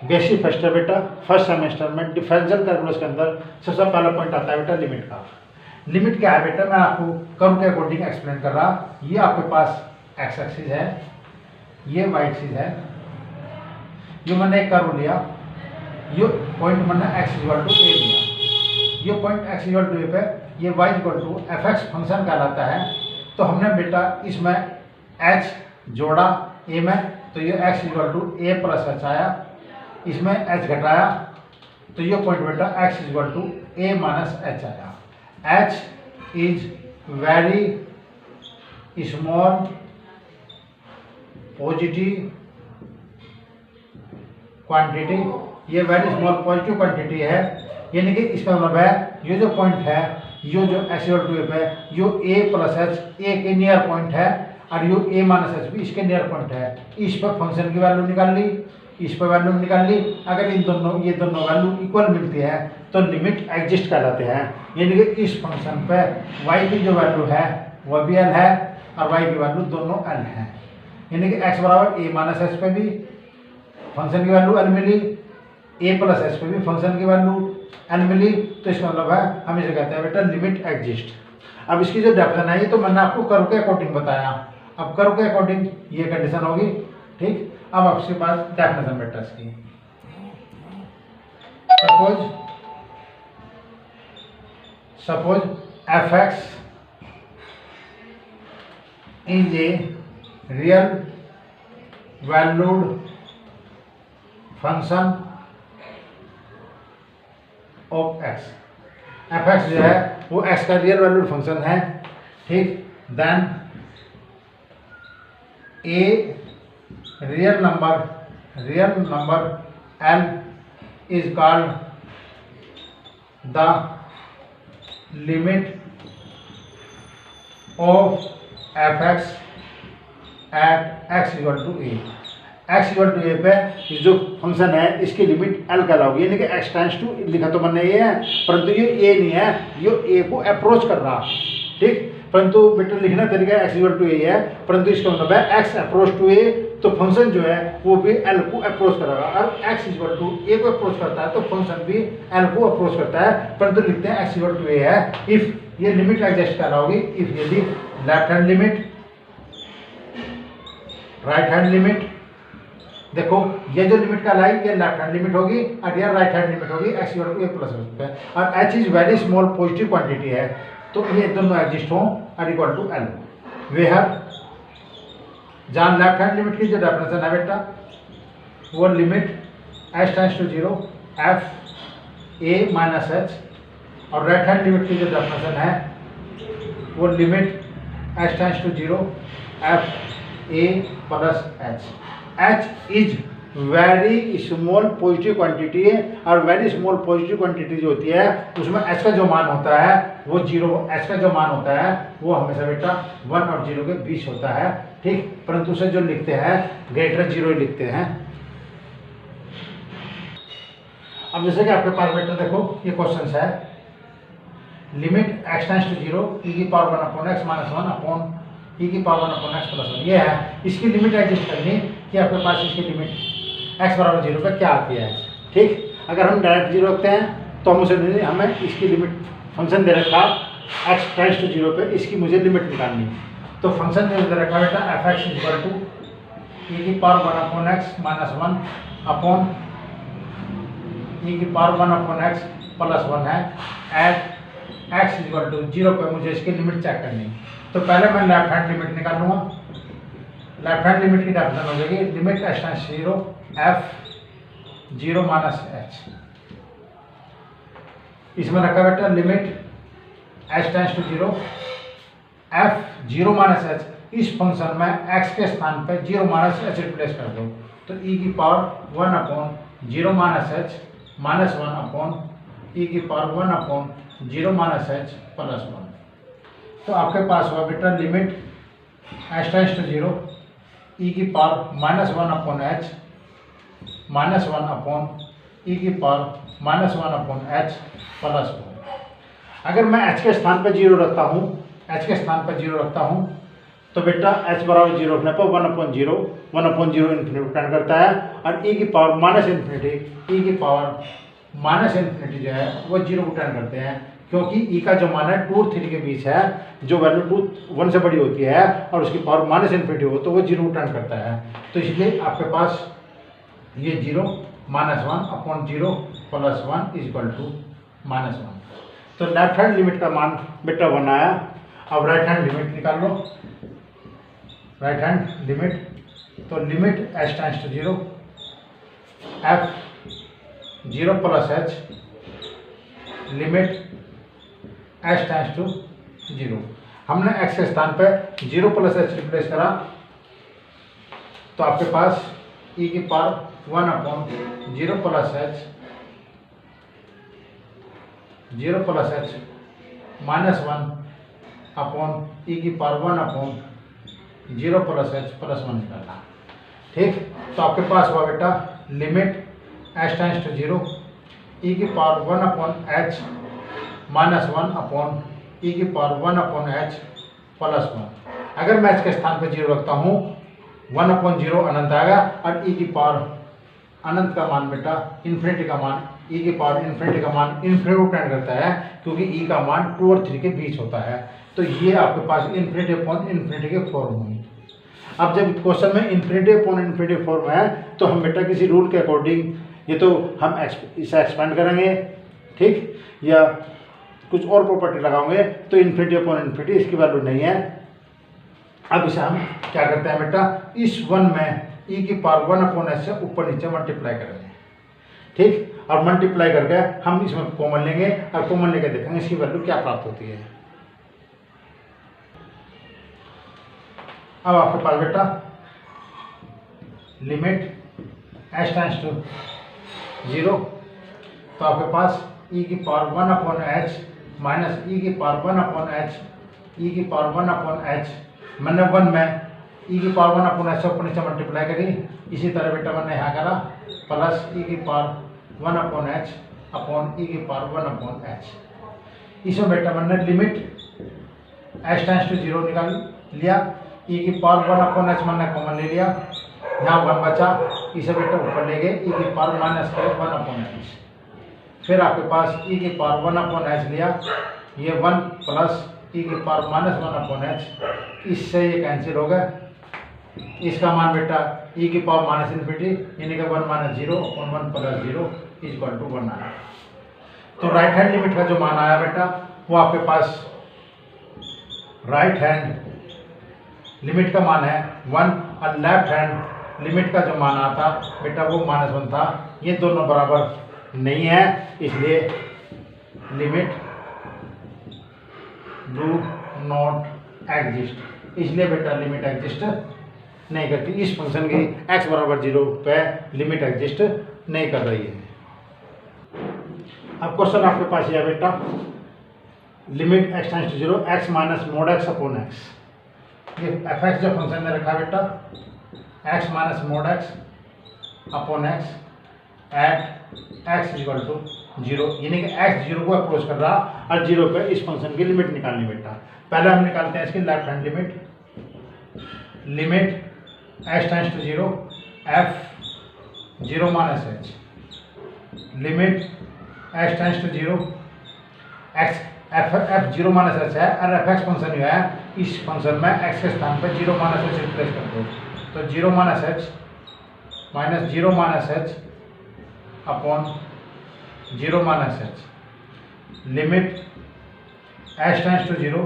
Basic first है बेटा, first semester में डिफरेंशियल कैलकुलस के अंदर सबसे पहला पॉइंट आता है बेटा लिमिट का। लिमिट क्या है बेटा, मैं आपको कर्व के अकॉर्डिंग एक्सप्लेन कर रहा। ये आपके पास एक्स एक्सिस है, ये वाई एक्सिस है, ये मैंने एक कर्व लिया, ये पॉइंट मैंने एक्स इक्वल टू ए लिया, ये point x equal to a पे ये y equal to f x function कहलाता है। तो हमने बेटा इसमें एच जोड़ा ए में, तो ये x equal to a plus h आया, इसमें एच घटाया तो ये पॉइंट बेटा x equal to a minus h आया। H is very small positive quantity, ये वेरी स्मॉल पॉजिटिव क्वांटिटी है, यानी कि इसका मतलब है ये जो पॉइंट है, ये जो एक्स इक्वल टू ए पे यो ए प्लस एच ए के नियर पॉइंट है और यो ए माइनस एच भी इसके नियर पॉइंट है। इस पर फंक्शन की वैल्यू निकाल ली, इस पर वैल्यू निकाल ली। अगर इन दोनों ये दोनों वैल्यू इक्वल मिलती है तो लिमिट एग्जिस्ट कहलाते हैं, यानी कि इस फंक्शन पे y की जो वैल्यू है वह भी l है और y की वैल्यू दोनों l है, यानी कि x बराबर a माइनस एच पे भी फंक्शन की वैल्यू l मिली, a प्लस एच पे भी फंक्शन की वैल्यू l मिली। तो इसका मतलब है हम इसे कहते हैं बेटा लिमिट एग्जिस्ट। अब इसकी जो डेफिनेशन है ये तो मैंने आपको कर्व के अकॉर्डिंग बताया, अब कर्व के अकॉर्डिंग ये कंडीशन होगी, ठीक। अब आपके पास डेफिनेशन बेटा इसकी, suppose F x is a real valued function of x. F x जो है वो एक्स का रियल वैल्यूड फंक्शन है, ठीक। Then A real number L is called the limit of fx at x equal to a। x equal to a पे जो function है इसकी लिमिट L कहलाओगी, यानी कि x टेंड्स टू, लिखा तो मैंने ये है परंतु ये a नहीं है, ये a को अप्रोच कर रहा, ठीक। परंतु बेटा लिखना तरीका x इक्वल टू a है, परंतु इसका मतलब है x अप्रोच टू a, तो फंक्शन जो है वो भी l को अप्रोच करेगा, और x इक्वल टू a को अप्रोच करता है तो फंक्शन भी l को अप्रोच करता है, परंतु लिखते हैं x इक्वल टू a है। इफ ये लिमिट एग्जिस्ट कराओगी, इफ यदि left hand limit right hand limit, देखो ये जो लिमिट का लाई ये लेफ्ट हैंड लिमिट होगी और ये राइट हैंड लिमिट होगी x equal to a plus पे, और h is very small positive quantity है, तो ये दोनों एग्जिस्ट हो और इक्वल टू l। वेयर जहाँ लेफ्ट हैंड लिमिट की जो डेफिनेशन है बेटा वो limit h tends to 0 f a minus h, और राइट हैंड लिमिट की जो डेफिनेशन है वो limit h tends to 0 f a plus h. h is very small positive quantity है, और वेरी स्मॉल पॉजिटिव क्वांटिटी जो होती है उसमें h का जो मान होता है वो 0, h का जो मान होता है वो हमेशा बेटा 1 और 0 के बीच होता है, ठीक। परंतु उसे जो लिखते हैं ग्रेटर 0 ही लिखते हैं। अब जैसे कि आपके पास बेटा देखो ये क्वेश्चन है, limit x tends to 0 e की power 1 upon x minus 1 upon e की पावर 1 अपॉन x प्लस 1, ये है। इसकी लिमिट एग्जिस्ट करनी कि आपके पास इसकी लिमिट x बराबर 0 पे क्या आती है, ठीक। अगर हम डायरेक्ट 0 रखते हैं तो हम उसे हमें इसकी लिमिट फंक्शन दे रखा x टेंड्स टू 0 पे, इसकी मुझे लिमिट निकालनी, तो फंक्शन दे रखा बेटा f x equal to e की power 1 upon x minus 1 upon e की पावर 1 अपॉन x प्लस 1 है, एट x इक्वल टू 0 पे मुझे इसकी लिमिट चेक करनी। तो पहले मैं लेफ्ट हैंड लिमिट निकालूंगा, लेफ्ट हैंड लिमिट की डेफिनेशन हो जाएगी limit h tends to 0 f 0 minus h, इसमें रखा बेटा limit h tends to 0 f 0 minus h, इस फंक्शन में x के स्थान पे 0 माइनस h रिप्लेस कर दो, तो e की power 1 upon 0 minus h minus 1 upon e की power 1 upon 0 minus h plus 1। तो आपके पास हुआ बेटा limit h tends to 0 e की power minus 1 upon h minus 1 upon e की power minus 1 upon h plus 1। अगर मैं h के स्थान पर 0 रखता हूँ, h के स्थान पर 0 रखता हूँ तो बेटा h बराबर 0 रखने पर 1/0 इन्फिनिटी डिपेंड करता है, और e की पावर माइनस इन्फिनिटी जो है वो 0 को डिपेंड करते हैं, क्योंकि e का जो मान है 2 और 3 के बीच है, जो वैल्यू 1 से बड़ी होती है और उसकी पावर माइनस इन्फिनिटी हो तो वो 0 को डिपेंड करता है। तो इसलिए आपके पास ये 0 -1/0 + 1 = -1। तो लेफ्ट हैंड लिमिट का मान बेटा 1 आया। अब राइट हैंड लिमिट निकाल लो। राइट हैंड लिमिट, तो limit h tends to 0 f 0 + h limit h tends to 0। हमने x के स्थान पे 0 + h रिप्लेस करा, तो आपके पास e की पावर 1/0 + h -1/e की पावर 1/0 + h + 1 निकालना। ठीक, तो आपके पास हुआ बेटा limit h tends to 0 e की पावर 1/h -1/e की पावर 1/h + 1। अगर मैं इसके स्थान पर 0 रखता हूँ 1/0 अनंत आएगा, और e की पावर अनंत का मान बेटा इन्फिनिटी का मान, e की पावर इन्फिनिटी का मान इन्फिनिटी को डिपेंड करता है, क्योंकि e का मान 2 और 3 के बीच होता है। तो ये आपके पास इन्फिनिटी के फॉर्म हुई। अब जब क्वेश्चन में इन्फिनिटी फॉर्म है, तो हम बेटा किसी रूल के अकॉर्डिंग ये तो हम इसे एक्सपेंड करेंगे, ठीक, या कुछ और प्रॉपर्टी लगाओगे, तो इन्फिनिटी इसकी वैल्यू नहीं है। अब इसे हम क्या करते हैं बेटा, इस 1 में e की पावर 1/h से ऊपर नीचे मल्टीप्लाई करेंगे, ठीक, और मल्टीप्लाई करके हम इसमें कॉमन लेंगे, और कॉमन लेकर देखेंगे इसकी वैल्यू क्या प्राप्त होती है। अब आपके पास बेटा लिमिट h टेंड्स टू 0, तो आपके पास e की पावर 1/h -e की पावर 1/h e की पावर 1/h, मैंने 1 में e की पावर 1/h से ऊपर नीचे मल्टीप्लाई करी। इसी तरह बेटा मैंने यहाँ करा प्लस e की पावर 1/h e की पावर 1/h। इसमें बेटा मैंने लिमिट h टेंड्स टू 0 निकाल लिया, e की पावर 1/h मैंने कॉमन ले लिया, यहाँ 1 बचा, इसे बेटा ऊपर ले गए, e की पावर -1/h। फिर आपके पास e की पावर 1/h लिया, ये 1 प्लस e की पावर -1/h, इससे ये कैंसिल हो गया। इसका मान बेटा e की पावर माइनस इन्फिनिटी, यानी कि 1 - 0 / 1 + 0 = 1 आया। तो राइट हैंड लिमिट का जो मान आया बेटा, वो आपके पास राइट हैंड लिमिट का मान है 1, और लेफ्ट हैंड लिमिट का जो मान आता बेटा वो -1 था। ये दोनों बराबर नहीं है, इसलिए लिमिट डू नॉट एग्जिस्ट, इसलिए बेटा लिमिट एग्जिस्ट नहीं करती। इस फंक्शन की x = 0 पे लिमिट एग्जिस्ट नहीं कर रही है। अब क्वेश्चन आपके पास यह है बेटा, limit x tends to 0 x - mod x/x। ये fx जो फंक्शन ने रखा बेटा, x - mod x/x eight x = 0, यानी कि x 0 को अप्रोच कर रहा, और 0 पे इस फंक्शन की लिमिट निकालनी बेटा। पहले हम निकालते हैं इसकी left hand limit. Limit h tends to 0 f 0 - h, limit h tends to 0 x f 0 - h है, और fx फंक्शन जो है, इस फंक्शन में x के स्थान पर 0 - h रिप्लेस कर दो, तो 0 - h -0 - h upon 0 - h, limit h tends to 0,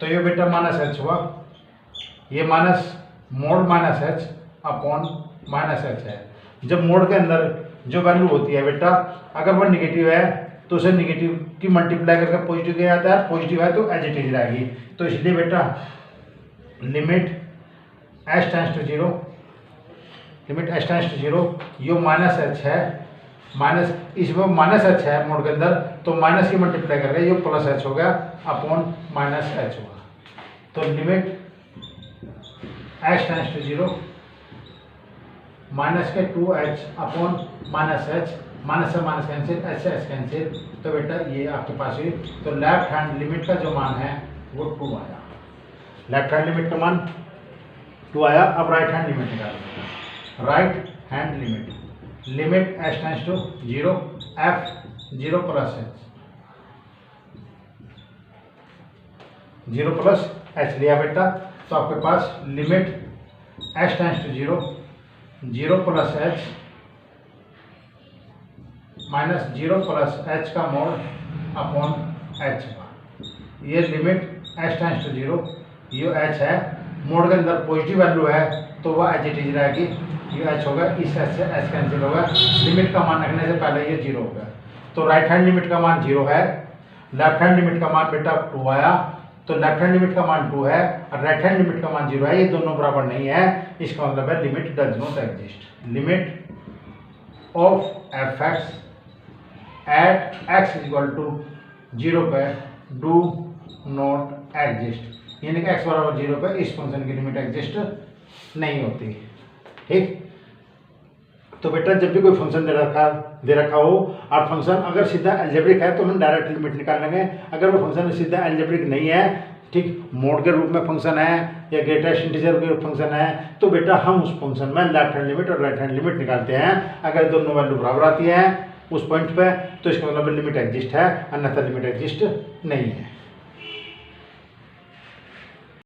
तो ये बेटा -h हुआ, ये minus mod -h upon -h है। जब मोड के अंदर जो वैल्यू होती है बेटा, अगर वो निगेटिव है तो उसे निगेटिव की मल्टीप्लाई करके पॉजिटिव किया जाता है, पॉजिटिव है तो एज इट इज रहेगी। तो इसलिए बेटा limit h tends to 0, limit h tends to 0, यो -h है, माइनस इसमें -h है मोड के अंदर, तो माइनस की मल्टीप्लाई करके ये +h हो गया अपॉन -h होगा। तो limit h tends to 0 minus के 2h अपॉन -h, माइनस से माइनस कैंसिल, h से h कैंसिल, तो बेटा ये आपके पास हुई। तो लेफ्ट हैंड लिमिट का जो मान है वो 2 आया। लेफ्ट हैंड लिमिट का मान 2 आया। अब राइट हैंड लिमिट निकालो। Right hand limit, limit h tends to 0 f 0 plus h, 0 plus h लिया बेटा, तो आपके पास limit h tends to 0 0 plus h minus 0 plus h का मोड अपॉन h का, ये लिमिट h टेंड्स टू 0, ये h है, मोड के अंदर पॉजिटिव वैल्यू है तो वह एज इट इज रहेगी, ये h होगा, इस h से h कैंसिल होगा, लिमिट का मान रखने से पहले ये 0 होगा। तो राइट हैंड लिमिट का मान 0 है, लेफ्ट हैंड लिमिट का मान बेटा 2 आया, तो लेफ्ट हैंड लिमिट का मान 2 है और राइट हैंड लिमिट का मान 0 है, ये दोनों बराबर नहीं है, इसका मतलब है limit does not exist. Limit of f x at x is equal to 0 पे डू नॉट एग्जिस्ट, यानी कि एक्स बराबर 0 पे इस फंक्शन की लिमिट एग्जिस्ट नहीं होती। ठीक, तो बेटा जब भी कोई फंक्शन दे रखा हो और फंक्शन अगर सीधा अलजेब्रिक है तो हम डायरेक्ट लिमिट निकाल लेंगे, अगर वो फंक्शन सीधा अलजेब्रिक नहीं है, ठीक, मोड के रूप में फंक्शन है या ग्रेटेस्ट इंटीजर के फंक्शन है, तो बेटा हम उस फंक्शन में लेफ्ट हैंड लिमिट और राइट हैंड लिमिट निकालते हैं। अगर दोनों वैल्यू बराबर आती है उस पॉइंट पे तो इसका मतलब लिमिट एग्जिस्ट है, अन्यथा लिमिट एग्जिस्ट नहीं है।